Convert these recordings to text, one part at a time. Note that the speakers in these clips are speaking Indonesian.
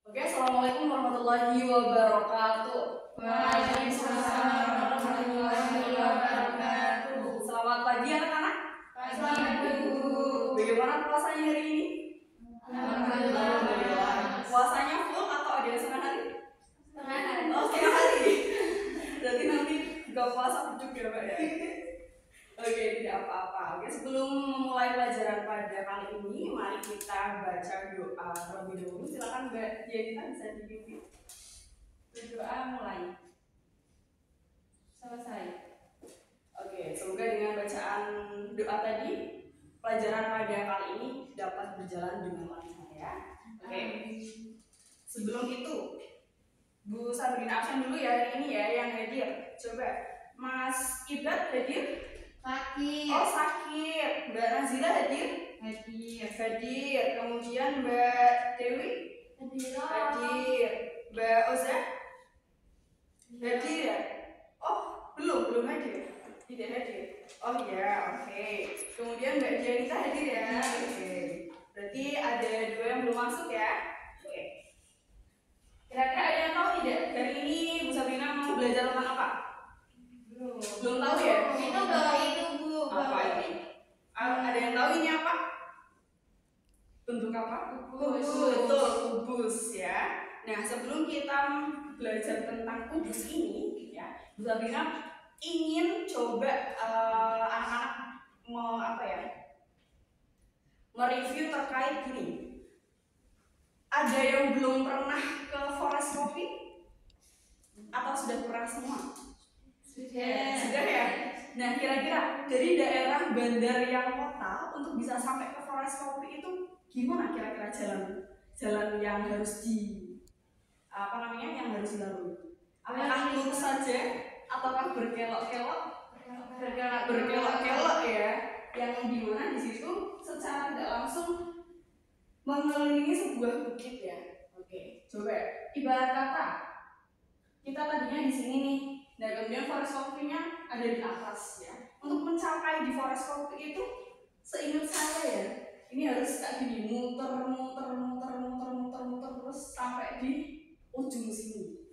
Oke, assalamualaikum warahmatullahi wabarakatuh. Waalaikumsalam warahmatullahi wabarakatuh. Selamat pagi anak-anak. Pagi, Bu. Bagaimana puasanya hari ini? Alhamdulillah. Puasanya full atau ada yang setengah hari? Setengah hari. Oh, setengah hari. Berarti nanti gak puasa pucuk ya, Pak ya? Oke, tidak apa-apa. Oke, sebelum memulai pelajaran pada kali ini, mari kita baca doa terlebih dahulu. Silakan Mbak Dianita bisa dipimpin. Berdoa mulai. Selesai. Oke, semoga dengan bacaan doa tadi, pelajaran pada kali ini dapat berjalan dengan lancar ya. Oke. Sebelum itu, Bu Sabrina absen dulu ya hari ini ya yang hadir. Coba, Mas Ibad hadir? Sakit. Oh sakit. Mbak Nazila hadir? Hadir. Kemudian Mbak Dewi? Hadir. Mbak Oza? Hadir ya? Oh belum hadir. Tidak hadir. Oh ya, oke. Kemudian Mbak Dianita hadir ya? Oke. Berarti ada 2 yang belum masuk ya? Oke. Kira-kira ada yang tahu tidak? Hari ini Bu Sabrina mau belajar tentang apa? Belum tahu ya? Itu bawa itu, Bu. Apa ini? Ada yang tahu ini apa? Bentuk apa? Kubus. Betul, kubus ya. Nah, sebelum kita belajar tentang kubus ini, ya, Bu Sabrina ingin coba anak-anak mereview terkait gini. Ada yang belum pernah ke Forest Coffee? Atau sudah pernah semua? Sudah ya? Nah, kira-kira dari daerah bandar yang kota untuk bisa sampai ke Forest Coffee itu gimana kira-kira jalan yang harus yang harus dilalui? Apakah lurus saja ataukah berkelok-kelok? Berkelok-kelok ya, yang dimana di situ secara tidak langsung mengelilingi sebuah bukit ya. Oke, coba ibarat kata kita tadinya di sini nih, dan kemudian Forest Coffee-nya ada di atas ya. Untuk mencapai di Forest Coffee itu, seingat saya ya, ini harus kayak gini, muter terus sampai di ujung sini.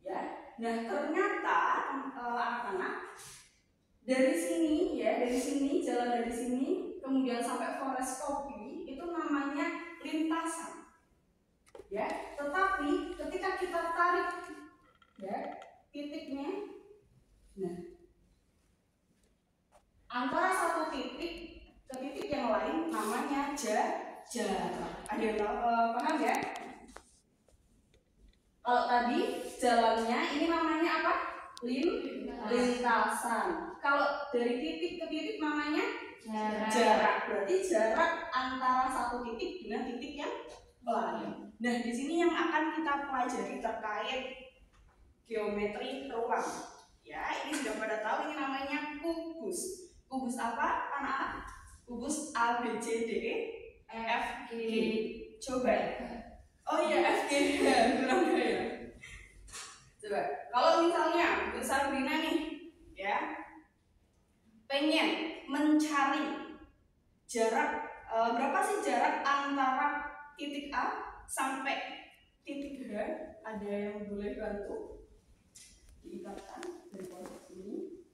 Ya, nah ternyata anak-anak dari sini jalan dari sini kemudian sampai Forest Coffee itu namanya lintasan. Ya, tetapi ketika kita tarik ya titiknya, nah antara satu titik ke titik yang lain namanya jarak. Ada yang paham ya? Kalau tadi jalannya ini namanya apa? Lintasan. Kalau dari titik ke titik namanya jarak. Berarti jarak antara satu titik dengan titik yang lain. Nah, di sini yang akan kita pelajari terkait geometri ruang. Ya, ini sudah pada tahu ini namanya kubus. Kubus apa, anak-anak? Kubus A, B, C, D, E, F, G. Coba. Oh iya, F, G. Kurang ya. Coba. Kalau misalnya Bu Sabrina nih, ya, pengen mencari jarak berapa sih jarak antara titik A sampai titik H? Ada yang boleh bantu? Diikatkan dari pojok sini.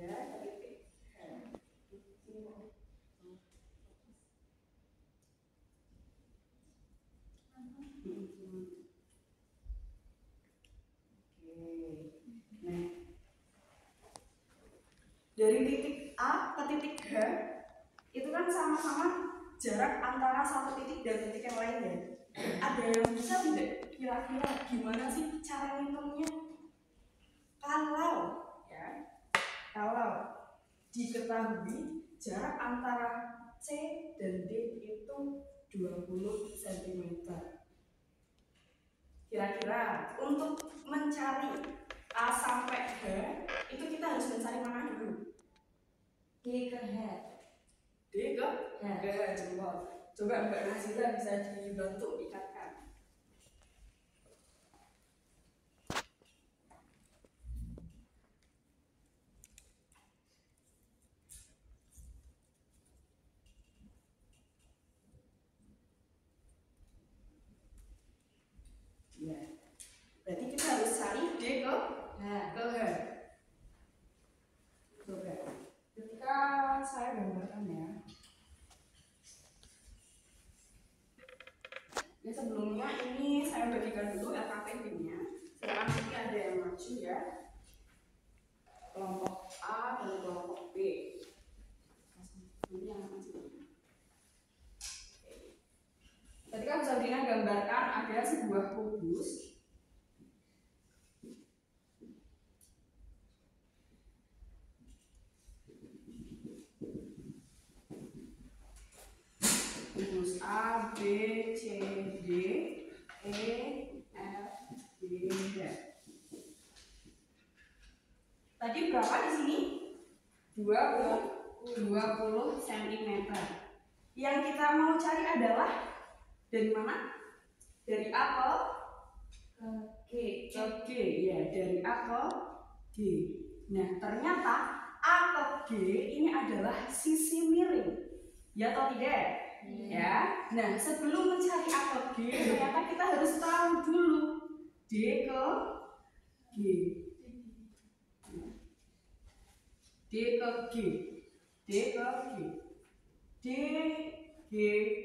Ya, titik H. Nah, dari titik A ke titik H itu kan sama-sama jarak antara satu titik dan titik yang lainnya. Ada yang bisa tidak kira-kira gimana sih cara ngitungnya? Kalau diketahui jarak antara C dan D itu 20 cm. Kira-kira untuk mencari A sampai H itu kita harus mencari mana dulu? D ke H. D ke H. Coba Mbak Nazila bisa dibantu ikatkan. siapkan dulu LKPD-nya. Sekarang nanti ada yang maju ya. Kelompok A dan kelompok B. Ini yang maju. Tadi kan Sabrina gambarkan ada sebuah kubus. Kubus A, B, C, D, E, F, G, H. Tadi berapa di sini? 20 cm. Yang kita mau cari adalah dari mana? Dari A ke G, ya, dari A ke G. Nah, ternyata A ke G ini adalah sisi miring. Ya atau tidak? Ya. Nah, sebelum mencari A ke G, ternyata kita harus tahu dulu D ke G. D ke G. D ke G. D G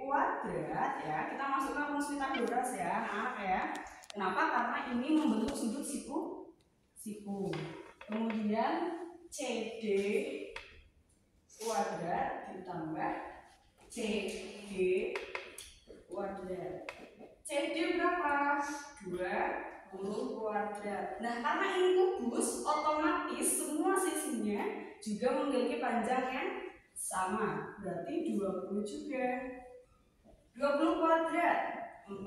kuadrat ya. Kita masukkan rumus Pythagoras ya, anak ya. Kenapa? Karena ini membentuk sudut siku. Kemudian CD kuadrat ditambah CG kuadrat. CD berapa? 20 kuadrat. Nah, karena ini kubus, otomatis semua sisinya juga memiliki panjang yang sama. Berarti 20 juga. 20 kuadrat 400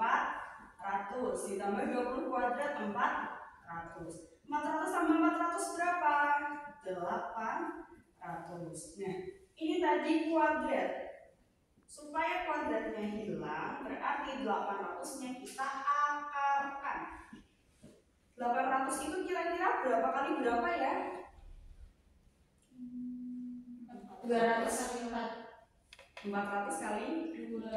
ditambah 20 kuadrat 400. 400 tambah 400 berapa? 800. Nah, ini tadi kuadrat. Supaya kuadratnya hilang, berarti 800-nya kita akarkan. 800 itu kira-kira berapa kali berapa ya? 200 kali 4. 400 kali 2.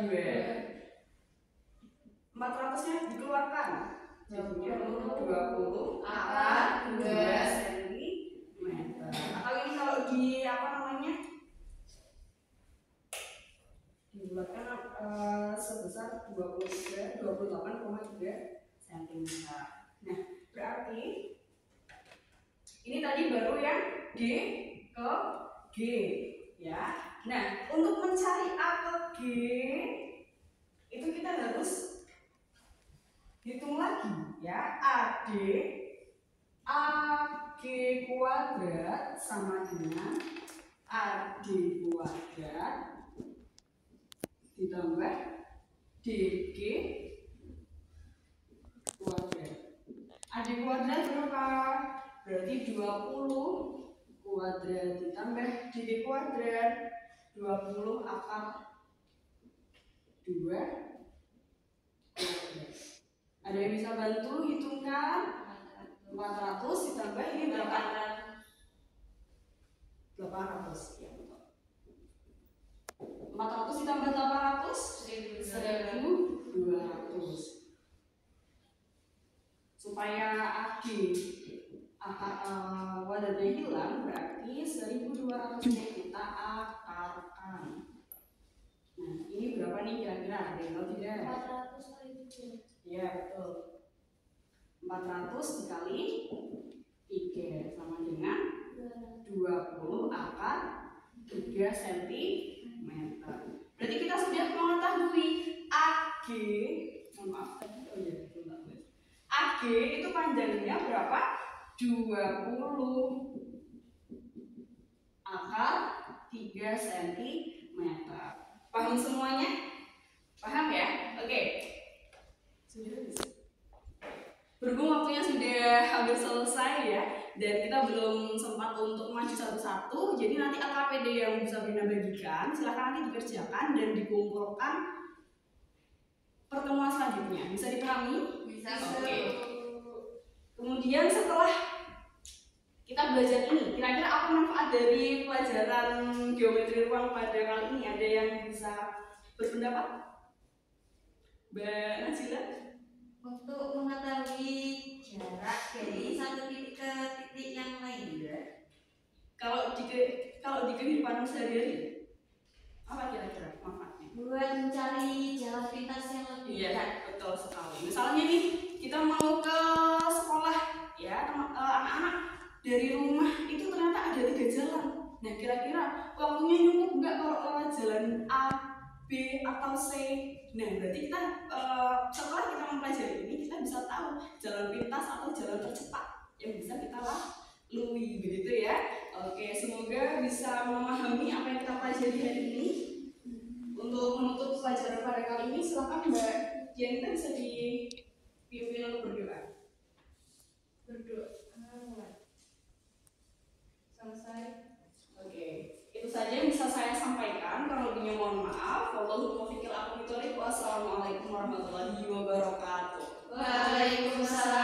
400-nya dikeluarkan. Jadinya 20 akar 2 cm. Atau ini kalau di apa namanya? Dibulatkan sebesar 28,3 cm. Nah, berarti ini tadi baru yang D ke G ya. Nah, untuk mencari A ke G itu kita harus hitung lagi ya. AG kuadrat sama dengan AD kuadrat ditambah DG kuadrat. AD kuadrat berapa? Berarti 20 kuadrat ditambah DG kuadrat 20 akar 2 kuadrat. Ada yang bisa bantu hitungkan? 400 ditambah ini berapa? 800 ya. 400 ditambah 800 1200. Supaya AG kuadratnya hilang, berarti 1200-nya kita akarkan. Nah, ini berapa nih kira-kira? Ada yang tahu tidak? 400 kali 7. Ya, betul. 400 dikali 3 sama dengan 20 akar 3 cm. Berarti kita sudah mengetahui AG, maaf tadi, AG itu panjangnya berapa? 20 akar 3 cm. Paham semuanya? Paham ya? Oke. Sudah bisa. Berhubung waktunya sudah hampir selesai ya, dan kita belum sempat untuk maju satu-satu, jadi nanti LKPD yang bisa Sabrina bagikan, silahkan nanti dikerjakan dan dikumpulkan pertemuan selanjutnya. Bisa dipahami? Bisa. Oke. Kemudian setelah kita belajar ini, kira-kira apa manfaat dari pelajaran geometri ruang pada kali ini? Ada yang bisa berpendapat? Mbak Najila? Untuk mengetahui jarak dari satu titik ke titik yang lain. Ya. Kalau di kehidupan sehari-hari, apa kira-kira manfaatnya? buat mencari jalan pintas yang lebih Iya, dekat. betul sekali. Misalnya nih, kita mau ke sekolah, ya anak-anak dari rumah itu ternyata ada 3 jalan. Nah, kira-kira waktunya cukup nggak kalau jalan A, B, atau C? Nah, berarti kita setelah kita mempelajari ini, kita bisa tahu jalan pintas atau jalan tercepat yang bisa kita lalui, begitu ya. Oke, semoga bisa memahami apa yang kita pelajari hari ini. Untuk menutup pelajaran pada kali ini, silakan Mbak Dianita bisa dipimpin untuk berdoa. Berdoa. Selesai. Oke, itu saja yang bisa saya sampaikan. Kalau lebihnya mohon maaf. Wassalamualaikum warahmatullahi wabarakatuh. Waalaikumsalam